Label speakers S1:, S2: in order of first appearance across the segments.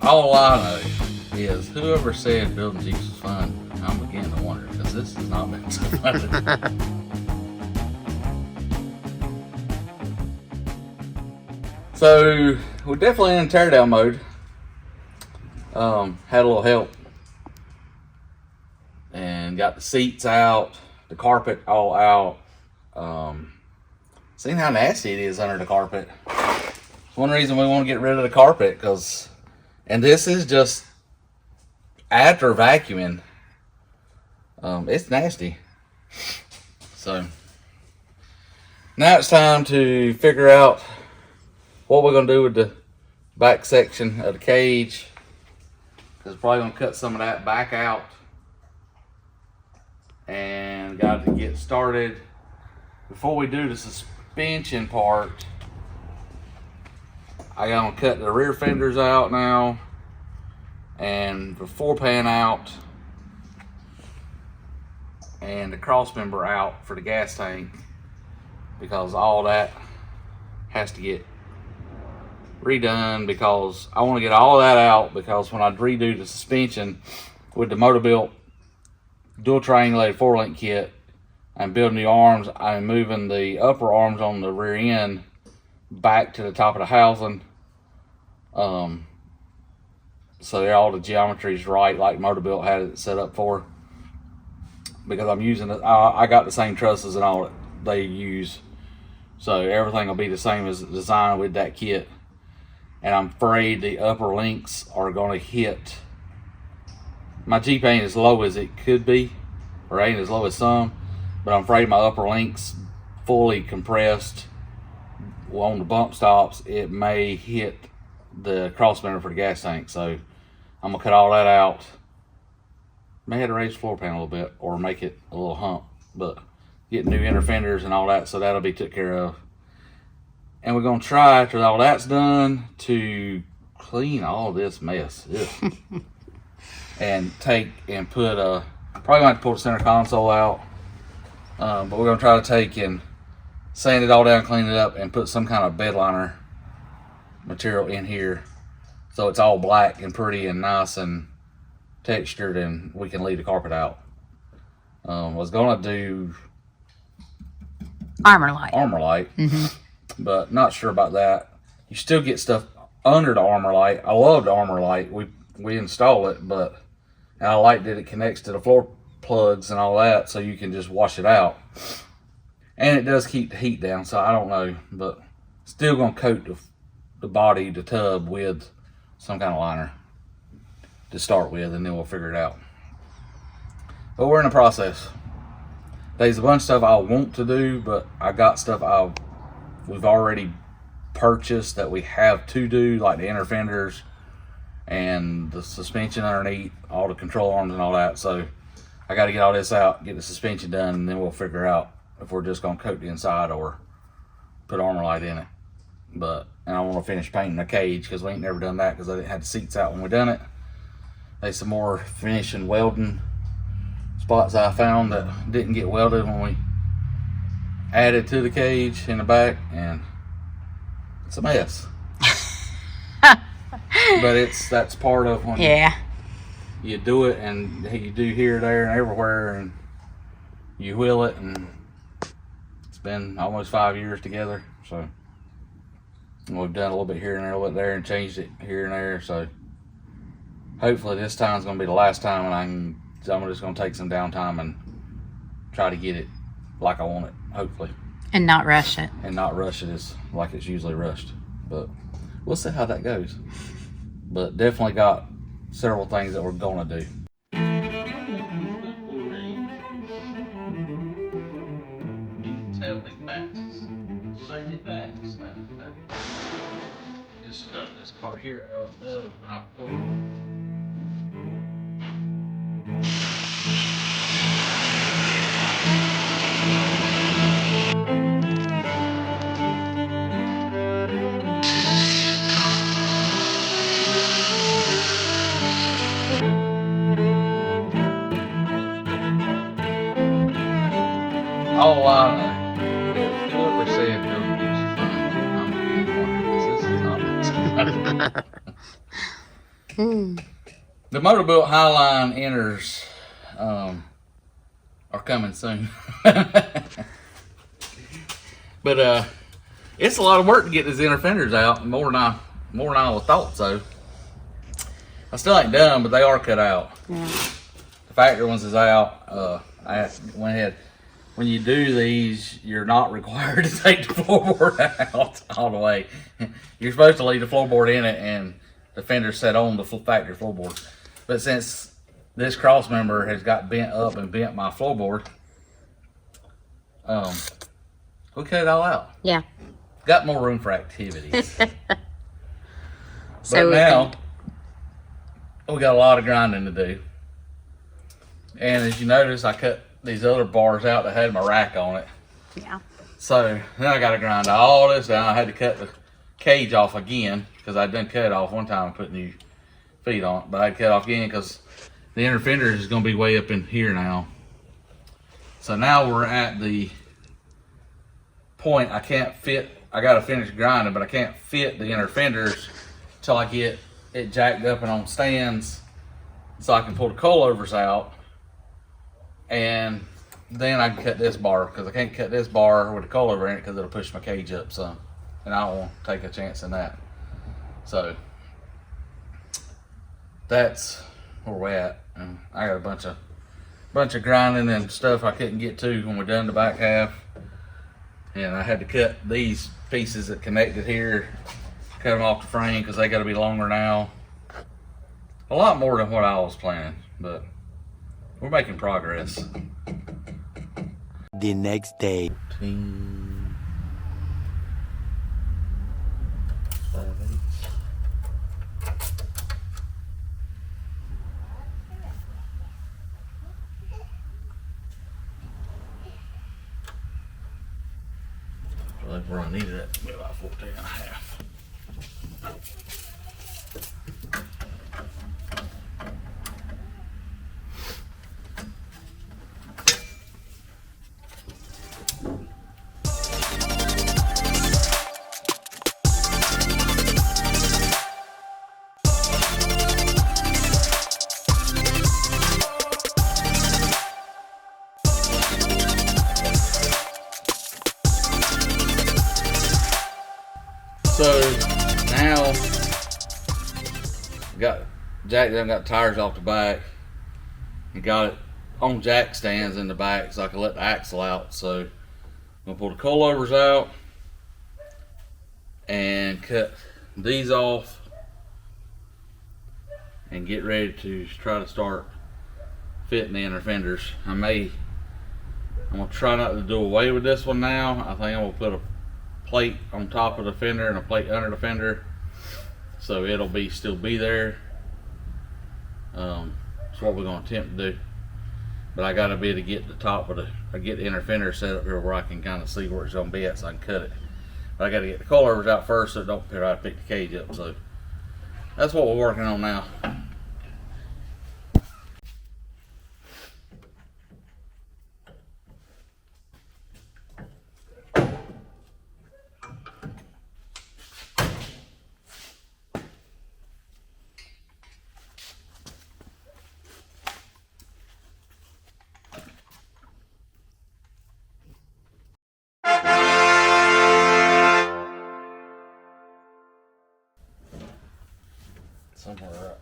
S1: All I know is whoever said building Jeeps was fun, I'm beginning to wonder, because this has not been so fun. So we're definitely in teardown mode. Had a little help and got the seats out, the carpet all out. Seeing how nasty it is under the carpet. It's one reason we want to get rid of the carpet, and this is just after vacuuming. It's nasty. So now it's time to figure out what we're gonna do with the back section of the cage. Because we're probably gonna cut some of that back out. And got to get started. Before we do the suspension part, I gotta cut the rear fenders out now and the floor pan out and the cross member out for the gas tank, because all that has to get redone, because I want to get all that out, because when I redo the suspension with the Motobilt dual triangulated 4-link kit, I'm building the arms. I'm moving the upper arms on the rear end back to the top of the housing, so all the geometry is right, like Motobilt had it set up for. Because I'm using it, I got the same trusses and all that they use, so everything will be the same as designed with that kit. And I'm afraid the upper links are going to hit. My Jeep ain't as low as it could be, or ain't as low as some, but I'm afraid my upper links fully compressed on the bump stops, it may hit the cross member for the gas tank. So I'm gonna cut all that out. May have to raise the floor pan a little bit or make it a little hump, but get new inner fenders and all that, so that'll be took care of. And we're gonna try, after all that's done, to clean all this mess. And take and put probably gonna have to pull the center console out, but we're gonna try to take and sand it all down, clean it up, and put some kind of bed liner material in here, so it's all black and pretty and nice and textured, and we can leave the carpet out. Was gonna do
S2: Armor Light,
S1: but not sure about that. You still get stuff under the Armor Light. I love the Armor Light. We install it, but and I like that it connects to the floor plugs and all that, so you can just wash it out. And it does keep the heat down, so I don't know, but still gonna coat the body, the tub, with some kind of liner to start with, and then we'll figure it out. But we're in the process. There's a bunch of stuff I want to do, but I got stuff we've already purchased that we have to do, like the inner fenders and the suspension underneath, all the control arms and all that. So I got to get all this out, get the suspension done, and then we'll figure out if we're just gonna coat the inside or put Armor Light in it. And I want to finish painting the cage, because we ain't never done that, because I didn't have the seats out when we done it. There's some more finishing welding spots I found that didn't get welded when we added to the cage in the back, and it's a mess. But that's part of when you do it, and you do here, there, and everywhere, and you wheel it, and it's been almost 5 years together. So we've done a little bit here and there, a little bit there, and changed it here and there. So hopefully this time's gonna be the last time, and I'm just gonna take some downtime and try to get it like I want it, hopefully.
S2: and not rush it.
S1: And not rush it as like it's usually rushed. But we'll see how that goes. But definitely got several things that we're gonna do. Just stuff this part here out of all I know is whoever said building Jeeps is fun, I'm beginning to wonder, because this is not fun. The Motobilt Highline inners are coming soon. But it's a lot of work to get these inner fenders out, more than I would have thought. So I still ain't done, but they are cut out.
S2: Yeah.
S1: The factory ones is out. I went ahead. When you do these, you're not required to take the floorboard out all the way. You're supposed to leave the floorboard in it and the fender set on the factory floorboard. But since this cross member has got bent up and bent my floorboard, we cut it all out.
S2: Yeah.
S1: Got more room for activities.
S2: So
S1: but now, we got a lot of grinding to do. And as you notice, I cut these other bars out that had my rack on it.
S2: Yeah.
S1: So then I got to grind all this down. I had to cut the cage off again because I done cut it off one time and put new feet on it. But I had to cut it off again because the inner fender is going to be way up in here now. So now we're at the point I can't fit. I got to finish grinding, but I can't fit the inner fenders till I get it jacked up and on stands so I can pull the coilovers out. And then I can cut this bar because I can't cut this bar with a coilover in it because it'll push my cage up some, and I don't want to take a chance in that. So that's where we're at. And I got a bunch of grinding and stuff I couldn't get to when we're done the back half, and I had to cut these pieces that connected here, cut them off the frame because they got to be longer now. A lot more than what I was planning, but we're making progress.
S3: The next day.
S1: 14, 5/8. So that's where I needed it to be about 14 and a half. So now got jack done got tires off the back and got it on jack stands in the back so I can let the axle out. So I'm gonna pull the coilovers out and cut these off and get ready to try to start fitting the inner fenders. I'm gonna try not to do away with this one now. I think I'm gonna put a plate on top of the fender and a plate under the fender so it'll still be there. That's what we're going to attempt to do, but I got to be able to get the top of get the inner fender set up here where I can kind of see where it's going to be at so I can cut it. But I got to get the coilovers out first so it don't try to pick the cage up. So that's what we're working on now. Somewhere up,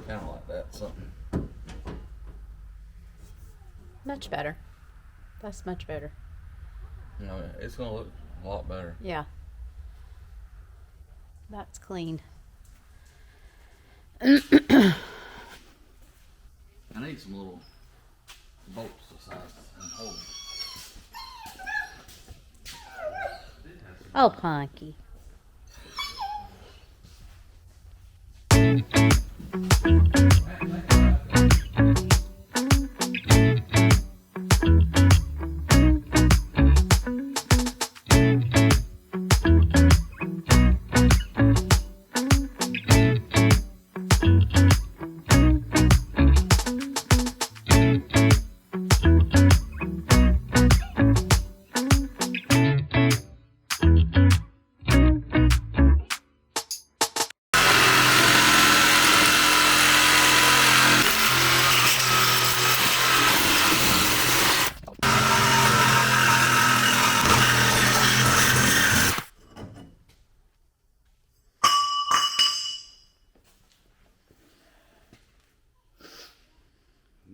S1: kind of like that, something.
S2: much better. That's much better.
S1: You know, it's gonna look a lot better.
S2: Yeah. That's clean.
S1: I need some little bolts to size and hold.
S2: Oh, Punky.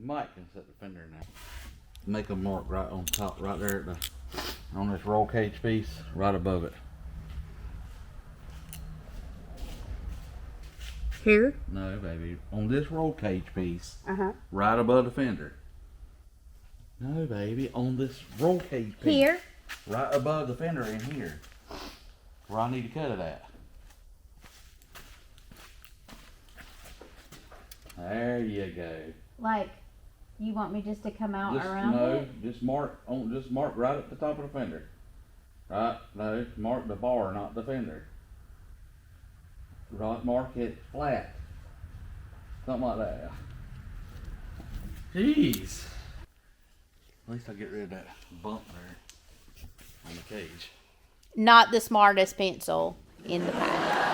S1: Mike can set the fender now. Make a mark right on top, right there at the, on this roll cage piece, right above it.
S2: Here?
S1: No, baby, on this roll cage piece,
S2: Uh-huh.
S1: right above the fender. No, baby, on this roll cage piece.
S2: Here?
S1: Right above the fender in here. Where I need to cut it at. There you go.
S2: Like, you want me just to come out
S1: Just,
S2: around
S1: no,
S2: it?
S1: just mark right at the top of the fender. Right, no, mark the bar, not the fender. Right, mark it flat. Something like that. Jeez. At least I get rid of that bump there on the cage.
S2: Not the smartest pencil in the pack.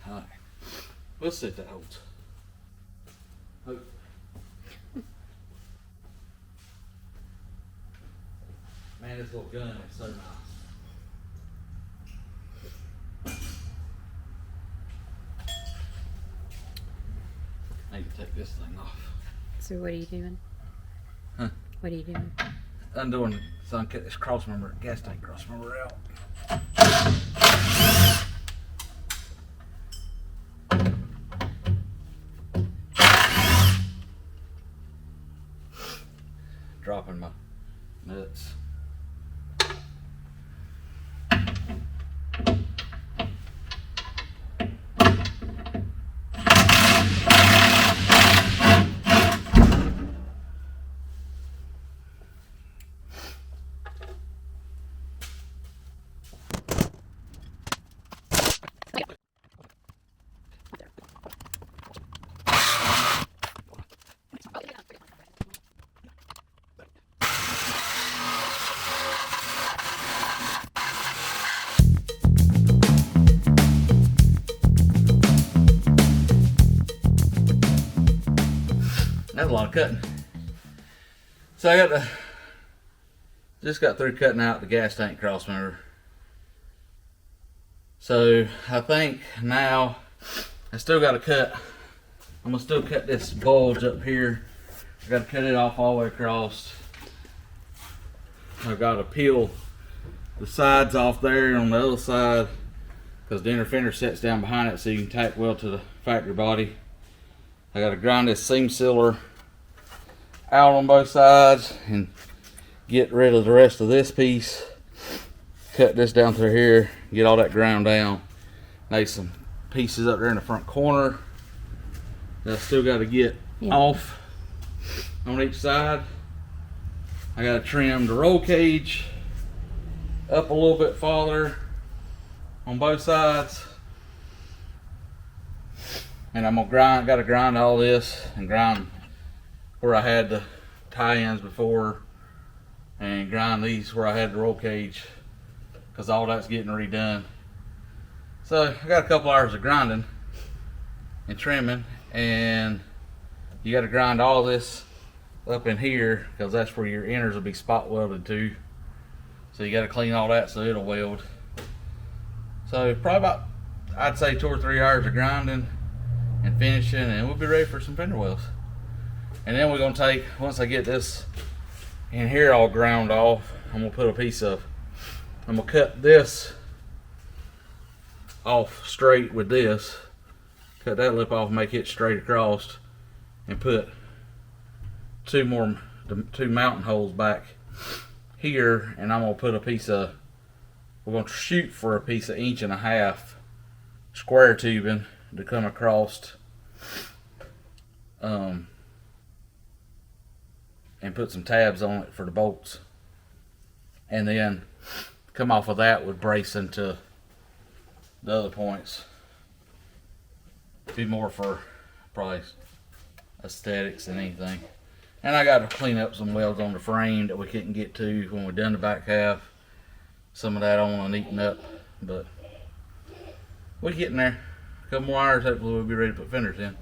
S1: Alright. We'll see if that holds. Hope. Man, this little gun is so nice. I need to take this thing off.
S2: So what are you doing?
S1: Huh?
S2: What are you doing?
S1: Undoing so I can cut this cross member, gas tank cross member out. Dropping my nuts. That's a lot of cutting. So I just got through cutting out the gas tank cross member. So I think now I still got to cut. I'm gonna still cut this bulge up here. I got to cut it off all the way across. I got to peel the sides off there on the other side because the inner fender sets down behind it so you can tack weld to the factory body. I got to grind this seam sealer out on both sides and get rid of the rest of this piece. Cut this down through here, get all that ground down. Need some pieces up there in the front corner that I still got to get off on each side. I got to trim the roll cage up a little bit farther on both sides. And I'm gonna got to grind all this and grind where I had the tie-ins before and grind these where I had the roll cage because all that's getting redone. So I got a couple hours of grinding and trimming, and you got to grind all this up in here because that's where your inners will be spot welded to. So you got to clean all that so it'll weld. So probably about, I'd say 2 or 3 hours of grinding and finishing, and we'll be ready for some fender welds. And then we're gonna take, once I get this in here all ground off, I'm gonna put a piece of, I'm gonna cut this off straight with this, cut that lip off, make it straight across, and put two mountain holes back here, and I'm gonna put a piece of, we're gonna shoot for a piece of 1.5 inches square tubing to come across and put some tabs on it for the bolts, and then come off of that with brace into the other points. Be more for probably aesthetics than anything. And I got to clean up some welds on the frame that we couldn't get to when we done the back half. Some of that I want to neaten up, but we're getting there. A couple more hours, hopefully we'll be ready to put fenders in.